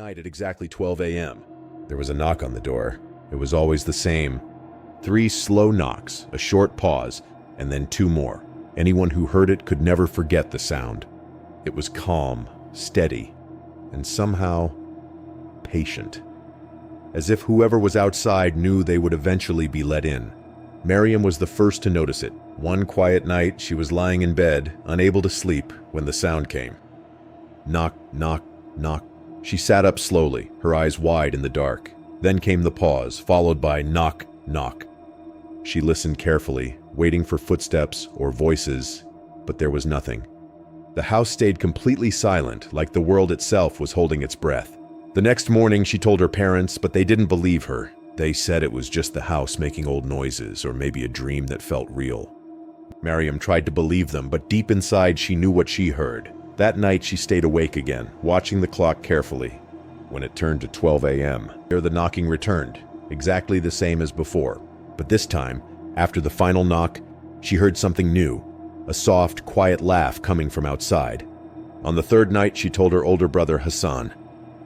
night at exactly 12 a.m. There was a knock on the door. It was always the same. 3 slow knocks, a short pause, and then 2 more. Anyone who heard it could never forget the sound. It was calm, steady, and somehow patient. As if whoever was outside knew they would eventually be let in. Miriam was the first to notice it. One quiet night, she was lying in bed, unable to sleep, when the sound came. Knock, knock, knock. She sat up slowly, her eyes wide in the dark. Then came the pause, followed by knock, knock. She listened carefully, waiting for footsteps or voices, but there was nothing. The house stayed completely silent, like the world itself was holding its breath. The next morning, she told her parents, but they didn't believe her. They said it was just the house making old noises, or maybe a dream that felt real. Miriam tried to believe them, but deep inside she knew what she heard. That night she stayed awake again, watching the clock carefully. When it turned to 12 a.m., the knocking returned, exactly the same as before. But this time, after the final knock, she heard something new, a soft, quiet laugh coming from outside. On the third night, she told her older brother Hassan.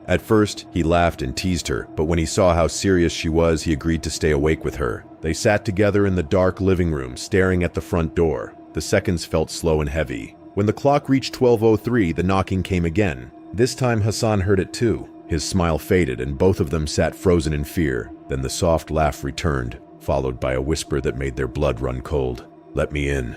At first, he laughed and teased her, but when he saw how serious she was, he agreed to stay awake with her. They sat together in the dark living room, staring at the front door. The seconds felt slow and heavy. When the clock reached 12:03, the knocking came again. This time Hassan heard it too. His smile faded, and both of them sat frozen in fear. Then the soft laugh returned, followed by a whisper that made their blood run cold. "Let me in."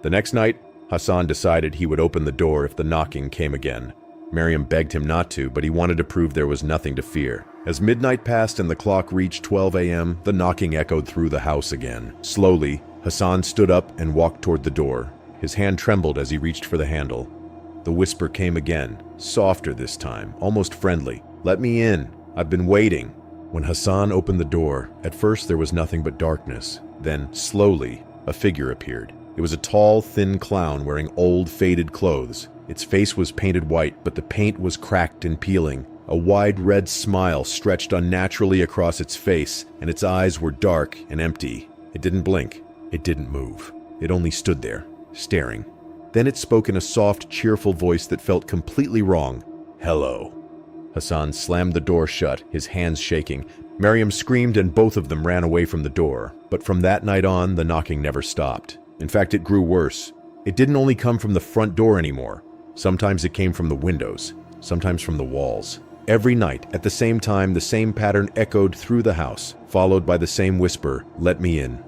The next night, Hassan decided he would open the door if the knocking came again. Miriam begged him not to, but he wanted to prove there was nothing to fear. As midnight passed and the clock reached 12 a.m., the knocking echoed through the house again. Slowly, Hassan stood up and walked toward the door. His hand trembled as he reached for the handle. The whisper came again, softer this time, almost friendly. "Let me in. I've been waiting." When Hassan opened the door, at first there was nothing but darkness. Then, slowly, a figure appeared. It was a tall, thin clown wearing old, faded clothes. Its face was painted white, but the paint was cracked and peeling. A wide red smile stretched unnaturally across its face, and its eyes were dark and empty. It didn't blink. It didn't move. It only stood there, staring. Then it spoke in a soft, cheerful voice that felt completely wrong. "Hello." Hassan slammed the door shut, his hands shaking. Miriam screamed and both of them ran away from the door. But from that night on, the knocking never stopped. In fact, it grew worse. It didn't only come from the front door anymore. Sometimes it came from the windows, sometimes from the walls. Every night, at the same time, the same pattern echoed through the house, followed by the same whisper, "Let me in."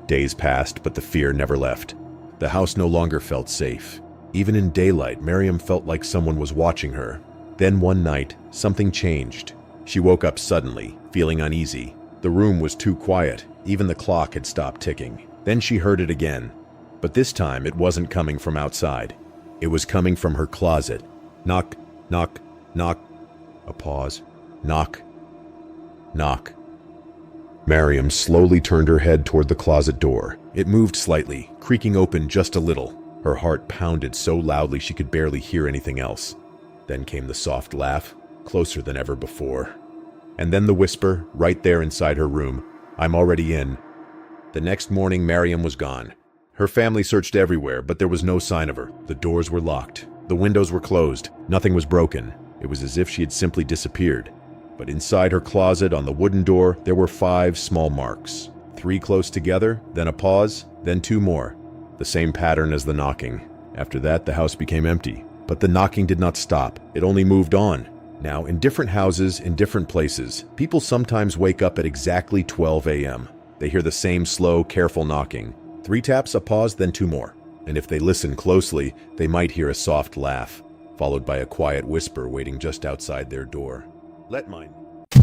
Days passed, but the fear never left. The house no longer felt safe. Even in daylight, Miriam felt like someone was watching her. Then one night, something changed. She woke up suddenly, feeling uneasy. The room was too quiet. Even the clock had stopped ticking. Then she heard it again. But this time, it wasn't coming from outside. It was coming from her closet. Knock, knock, knock. A pause. Knock, knock. Miriam slowly turned her head toward the closet door. It moved slightly, creaking open just a little. Her heart pounded so loudly she could barely hear anything else. Then came the soft laugh, closer than ever before. And then the whisper, right there inside her room, "I'm already in." The next morning, Miriam was gone. Her family searched everywhere, but there was no sign of her. The doors were locked. The windows were closed. Nothing was broken. It was as if she had simply disappeared. But inside her closet, on the wooden door, there were 5 small marks. 3 close together, then a pause, then 2 more. The same pattern as the knocking. After that, the house became empty. But the knocking did not stop. It only moved on. Now, in different houses, in different places, people sometimes wake up at exactly 12 a.m. They hear the same slow, careful knocking. 3 taps, a pause, then 2 more. And if they listen closely, they might hear a soft laugh, followed by a quiet whisper waiting just outside their door. "Let mine." The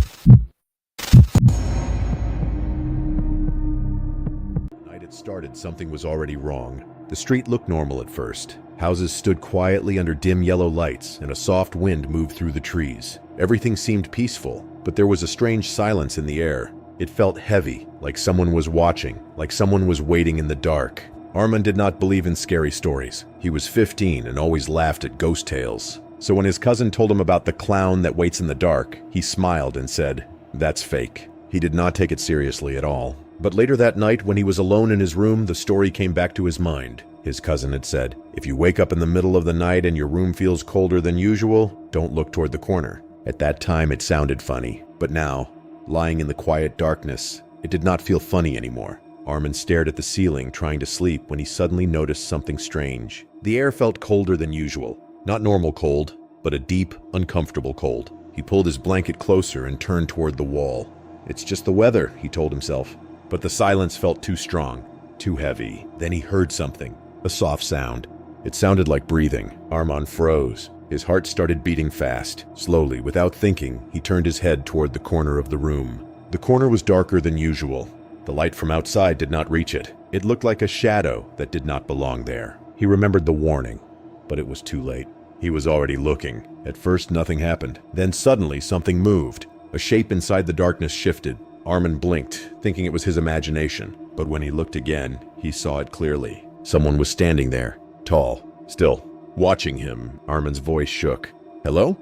night it started, something was already wrong. The street looked normal at first. Houses stood quietly under dim yellow lights, and a soft wind moved through the trees. Everything seemed peaceful, but there was a strange silence in the air. It felt heavy, like someone was watching, like someone was waiting in the dark. Arman did not believe in scary stories. He was 15 and always laughed at ghost tales. So when his cousin told him about the clown that waits in the dark, he smiled and said, "That's fake." He did not take it seriously at all. But later that night, when he was alone in his room, the story came back to his mind. His cousin had said, "If you wake up in the middle of the night and your room feels colder than usual, don't look toward the corner. At that time, it sounded funny, but now, lying in the quiet darkness, it did not feel funny anymore. Armin stared at the ceiling, trying to sleep, when he suddenly noticed something strange. The air felt colder than usual. Not normal cold, but a deep, uncomfortable cold. He pulled his blanket closer and turned toward the wall. It's just the weather, he told himself. But the silence felt too strong, too heavy. Then he heard something, a soft sound. It sounded like breathing. Armin froze. His heart started beating fast. Slowly, without thinking, he turned his head toward the corner of the room. The corner was darker than usual. The light from outside did not reach it. It looked like a shadow that did not belong there. He remembered the warning, but it was too late. He was already looking. At first, nothing happened. Then suddenly, something moved. A shape inside the darkness shifted. Armin blinked, thinking it was his imagination. But when he looked again, he saw it clearly. Someone was standing there, tall, still, watching him. Armin's voice shook. "Hello?"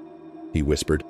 he whispered.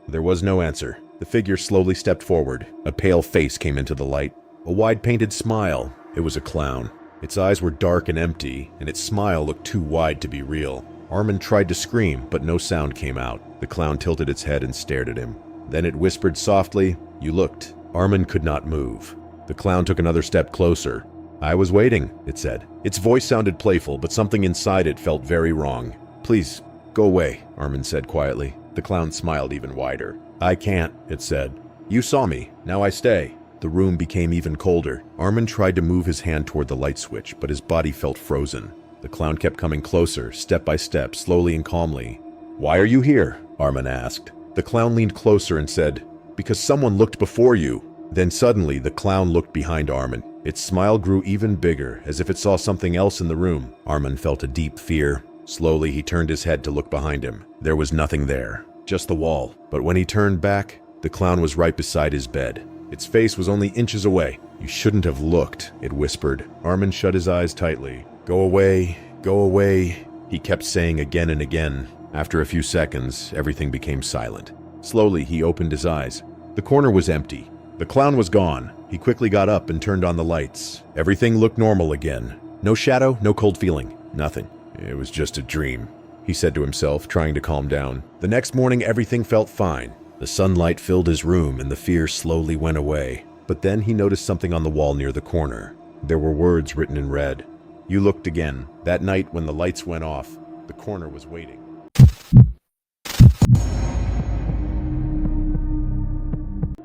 There was no answer. The figure slowly stepped forward. A pale face came into the light. A wide painted smile. It was a clown. Its eyes were dark and empty, and its smile looked too wide to be real. Armin tried to scream, but no sound came out. The clown tilted its head and stared at him. Then it whispered softly, "You looked." Armin could not move. The clown took another step closer. "I was waiting," it said. Its voice sounded playful, but something inside it felt very wrong. "Please, go away," Armin said quietly. The clown smiled even wider. "I can't," it said. "You saw me. Now I stay." The room became even colder. Armin tried to move his hand toward the light switch, but his body felt frozen. The clown kept coming closer, step by step, slowly and calmly. "Why are you here?" Armin asked. The clown leaned closer and said, "Because someone looked before you." Then suddenly, the clown looked behind Armin. Its smile grew even bigger, as if it saw something else in the room. Armin felt a deep fear. Slowly, he turned his head to look behind him. There was nothing there, just the wall. But when he turned back, the clown was right beside his bed. Its face was only inches away. "You shouldn't have looked," it whispered. Armin shut his eyes tightly. "Go away, go away," he kept saying again and again. After a few seconds, everything became silent. Slowly, he opened his eyes. The corner was empty. The clown was gone. He quickly got up and turned on the lights. Everything looked normal again. No shadow, no cold feeling, nothing. "It was just a dream," he said to himself, trying to calm down. The next morning, everything felt fine. The sunlight filled his room and the fear slowly went away. But then he noticed something on the wall near the corner. There were words written in red. "You looked again." That night, when the lights went off, the corner was waiting.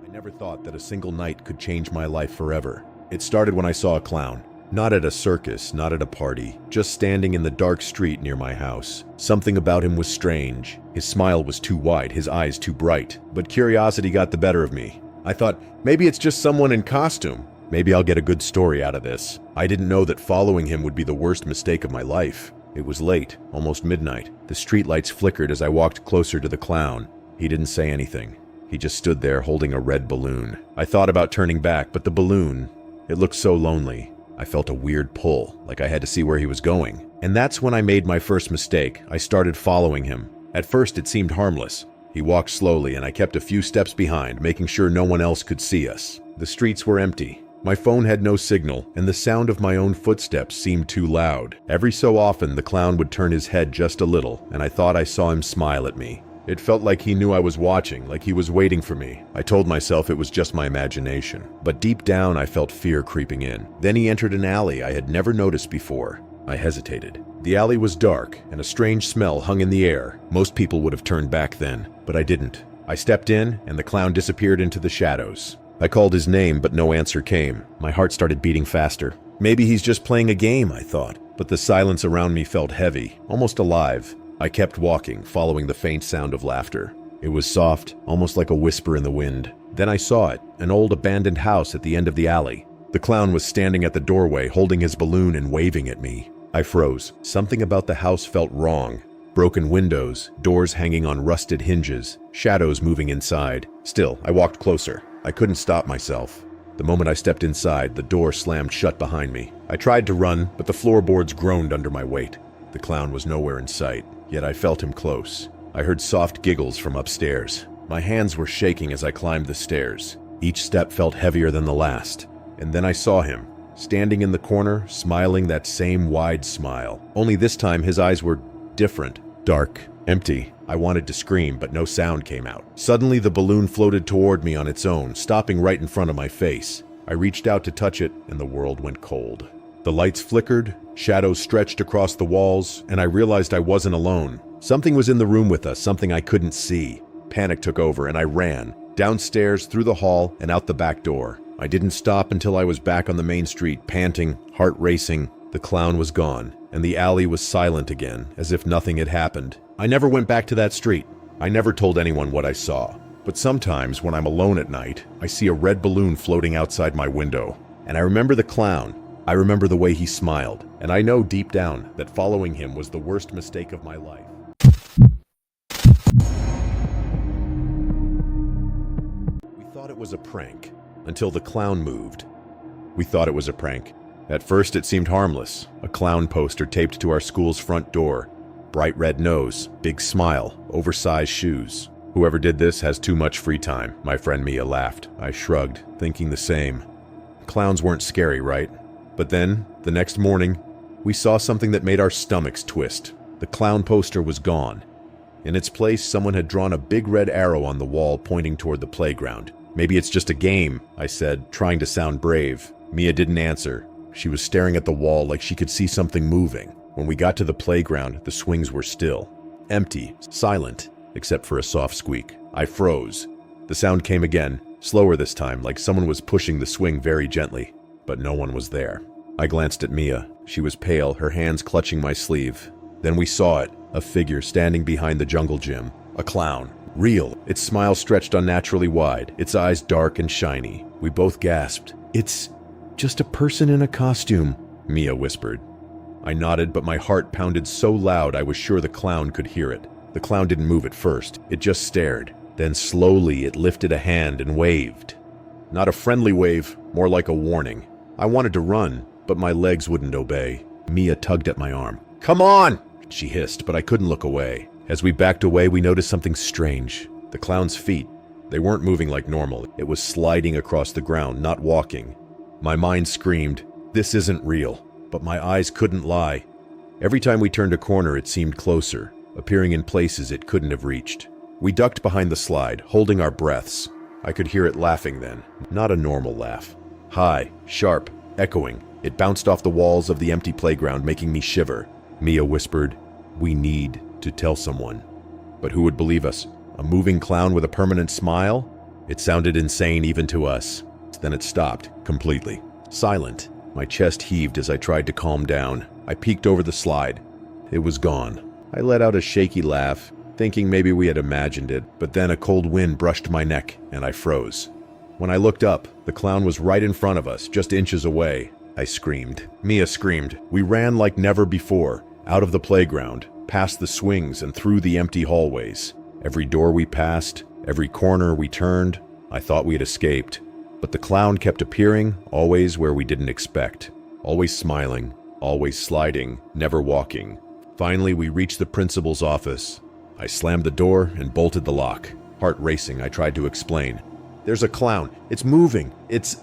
I never thought that a single night could change my life forever. It started when I saw a clown. Not at a circus, not at a party, just standing in the dark street near my house. Something about him was strange. His smile was too wide, his eyes too bright. But curiosity got the better of me. I thought, maybe it's just someone in costume. Maybe I'll get a good story out of this. I didn't know that following him would be the worst mistake of my life. It was late, almost midnight. The streetlights flickered as I walked closer to the clown. He didn't say anything. He just stood there holding a red balloon. I thought about turning back, but the balloon, it looked so lonely. I felt a weird pull, like I had to see where he was going. And that's when I made my first mistake. I started following him. At first, it seemed harmless. He walked slowly, and I kept a few steps behind, making sure no one else could see us. The streets were empty. My phone had no signal, and the sound of my own footsteps seemed too loud. Every so often, the clown would turn his head just a little, and I thought I saw him smile at me. It felt like he knew I was watching, like he was waiting for me. I told myself it was just my imagination. But deep down, I felt fear creeping in. Then he entered an alley I had never noticed before. I hesitated. The alley was dark, and a strange smell hung in the air. Most people would have turned back then, but I didn't. I stepped in, and the clown disappeared into the shadows. I called his name, but no answer came. My heart started beating faster. Maybe he's just playing a game, I thought. But the silence around me felt heavy, almost alive. I kept walking, following the faint sound of laughter. It was soft, almost like a whisper in the wind. Then I saw it, an old abandoned house at the end of the alley. The clown was standing at the doorway, holding his balloon and waving at me. I froze. Something about the house felt wrong. Broken windows, doors hanging on rusted hinges, shadows moving inside. Still, I walked closer. I couldn't stop myself. The moment I stepped inside, the door slammed shut behind me. I tried to run, but the floorboards groaned under my weight. The clown was nowhere in sight, yet I felt him close. I heard soft giggles from upstairs. My hands were shaking as I climbed the stairs. Each step felt heavier than the last. And then I saw him, standing in the corner, smiling that same wide smile. Only this time his eyes were different, dark, Empty. I wanted to scream, but no sound came out. Suddenly, the balloon floated toward me on its own, stopping right in front of my face. I reached out to touch it, and the world went cold. The lights flickered, shadows stretched across the walls, and I realized I wasn't alone. Something was in the room with us, something I couldn't see. Panic took over, and I ran. Downstairs, through the hall, and out the back door. I didn't stop until I was back on the main street, panting, heart racing. The clown was gone, and the alley was silent again, as if nothing had happened. I never went back to that street. I never told anyone what I saw. But sometimes, when I'm alone at night, I see a red balloon floating outside my window. And I remember the clown. I remember the way he smiled. And I know deep down that following him was the worst mistake of my life. We thought it was a prank, until the clown moved. We thought it was a prank. At first it seemed harmless. A clown poster taped to our school's front door. Bright red nose, big smile, oversized shoes. Whoever did this has too much free time, my friend Mia laughed. I shrugged, thinking the same. Clowns weren't scary, right? But then, the next morning, we saw something that made our stomachs twist. The clown poster was gone. In its place, someone had drawn a big red arrow on the wall pointing toward the playground. Maybe it's just a game, I said, trying to sound brave. Mia didn't answer. She was staring at the wall like she could see something moving. When we got to the playground, the swings were still. Empty, silent, except for a soft squeak. I froze. The sound came again, slower this time, like someone was pushing the swing very gently. But no one was there. I glanced at Mia. She was pale, her hands clutching my sleeve. Then we saw it, a figure standing behind the jungle gym. A clown. Real. Its smile stretched unnaturally wide, its eyes dark and shiny. We both gasped. "It's just a person in a costume," Mia whispered. I nodded, but my heart pounded so loud I was sure the clown could hear it. The clown didn't move at first. It just stared. Then slowly it lifted a hand and waved. Not a friendly wave, more like a warning. I wanted to run, but my legs wouldn't obey. Mia tugged at my arm. "Come on!" she hissed, but I couldn't look away. As we backed away, we noticed something strange. The clown's feet. They weren't moving like normal. It was sliding across the ground, not walking. My mind screamed, "This isn't real." But my eyes couldn't lie. Every time we turned a corner, it seemed closer, appearing in places it couldn't have reached. We ducked behind the slide, holding our breaths. I could hear it laughing then, not a normal laugh. High, sharp, echoing. It bounced off the walls of the empty playground, making me shiver. Mia whispered, "We need to tell someone." But who would believe us? A moving clown with a permanent smile? It sounded insane even to us. Then it stopped, completely. Silent. My chest heaved as I tried to calm down. I peeked over the slide. It was gone. I let out a shaky laugh, thinking maybe we had imagined it, but then a cold wind brushed my neck, and I froze. When I looked up, the clown was right in front of us, just inches away. I screamed. Mia screamed. We ran like never before, out of the playground, past the swings and through the empty hallways. Every door we passed, every corner we turned, I thought we had escaped. But the clown kept appearing, always where we didn't expect. Always smiling, always sliding, never walking. Finally, we reached the principal's office. I slammed the door and bolted the lock. Heart racing, I tried to explain. "There's a clown. It's moving. It's..."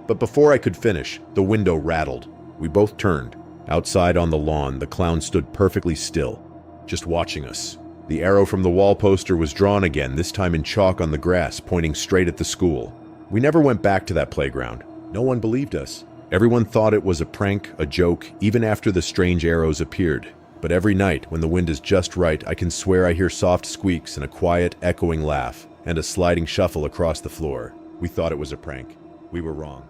But before I could finish, the window rattled. We both turned. Outside on the lawn, the clown stood perfectly still, just watching us. The arrow from the wall poster was drawn again, this time in chalk on the grass, pointing straight at the school. We never went back to that playground. No one believed us. Everyone thought it was a prank, a joke, even after the strange arrows appeared. But every night, when the wind is just right, I can swear I hear soft squeaks and a quiet, echoing laugh, and a sliding shuffle across the floor. We thought it was a prank. We were wrong.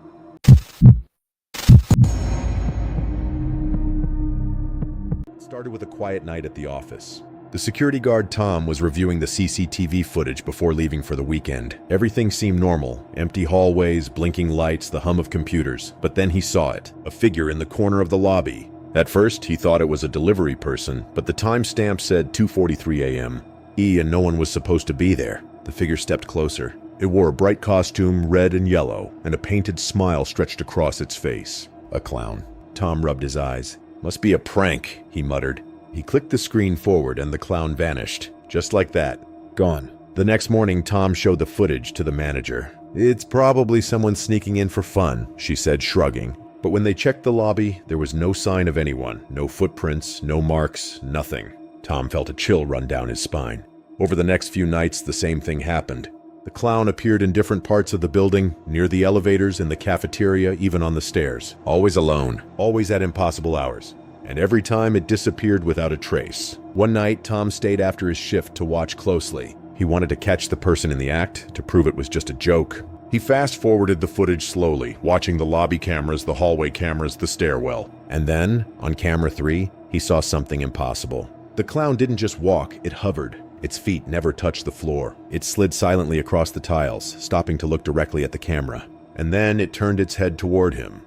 It started with a quiet night at the office. The security guard Tom was reviewing the CCTV footage before leaving for the weekend. Everything seemed normal. Empty hallways, blinking lights, the hum of computers. But then he saw it. A figure in the corner of the lobby. At first, he thought it was a delivery person, but the timestamp said 2:43 a.m. And no one was supposed to be there. The figure stepped closer. It wore a bright costume, red and yellow, and a painted smile stretched across its face. A clown. Tom rubbed his eyes. "Must be a prank," he muttered. He clicked the screen forward and the clown vanished. Just like that. Gone. The next morning, Tom showed the footage to the manager. "It's probably someone sneaking in for fun," she said, shrugging. But when they checked the lobby, there was no sign of anyone. No footprints, no marks, nothing. Tom felt a chill run down his spine. Over the next few nights, the same thing happened. The clown appeared in different parts of the building, near the elevators, in the cafeteria, even on the stairs. Always alone, always at impossible hours. And every time it disappeared without a trace. One night, Tom stayed after his shift to watch closely. He wanted to catch the person in the act, to prove it was just a joke. He fast-forwarded the footage slowly, watching the lobby cameras, the hallway cameras, the stairwell. And then, on camera 3, he saw something impossible. The clown didn't just walk, it hovered. Its feet never touched the floor. It slid silently across the tiles, stopping to look directly at the camera. And then it turned its head toward him,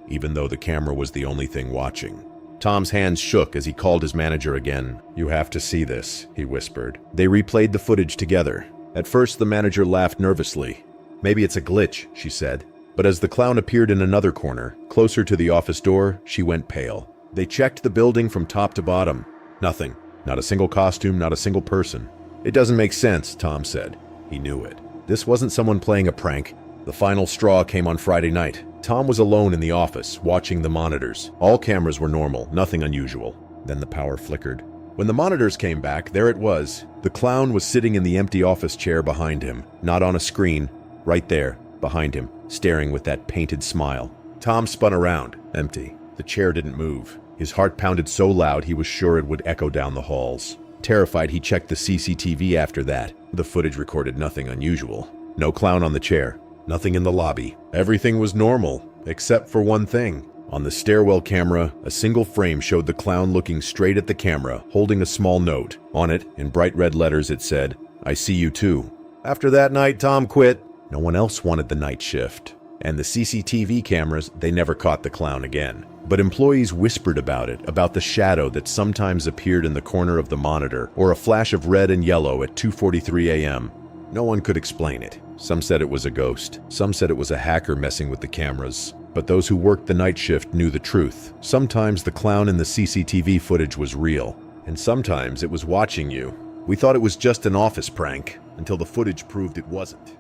even though the camera was the only thing watching. Tom's hands shook as he called his manager again. "You have to see this," he whispered. They replayed the footage together. At first, the manager laughed nervously. "Maybe it's a glitch," she said. But as the clown appeared in another corner, closer to the office door, she went pale. They checked the building from top to bottom. Nothing. Not a single costume, not a single person. "It doesn't make sense," Tom said. He knew it. This wasn't someone playing a prank. The final straw came on Friday night. Tom was alone in the office, watching the monitors. All cameras were normal, nothing unusual. Then the power flickered. When the monitors came back, there it was. The clown was sitting in the empty office chair behind him, not on a screen, right there, behind him, staring with that painted smile. Tom spun around, empty. The chair didn't move. His heart pounded so loud he was sure it would echo down the halls. Terrified, he checked the CCTV after that. The footage recorded nothing unusual. No clown on the chair. Nothing in the lobby. Everything was normal, except for one thing. On the stairwell camera, a single frame showed the clown looking straight at the camera, holding a small note. On it, in bright red letters, it said, "I see you too." After that night, Tom quit. No one else wanted the night shift. And the CCTV cameras, they never caught the clown again. But employees whispered about it, about the shadow that sometimes appeared in the corner of the monitor, or a flash of red and yellow at 2:43 a.m. No one could explain it. Some said it was a ghost. Some said it was a hacker messing with the cameras. But those who worked the night shift knew the truth. Sometimes the clown in the CCTV footage was real, and sometimes it was watching you. We thought it was just an office prank, until the footage proved it wasn't.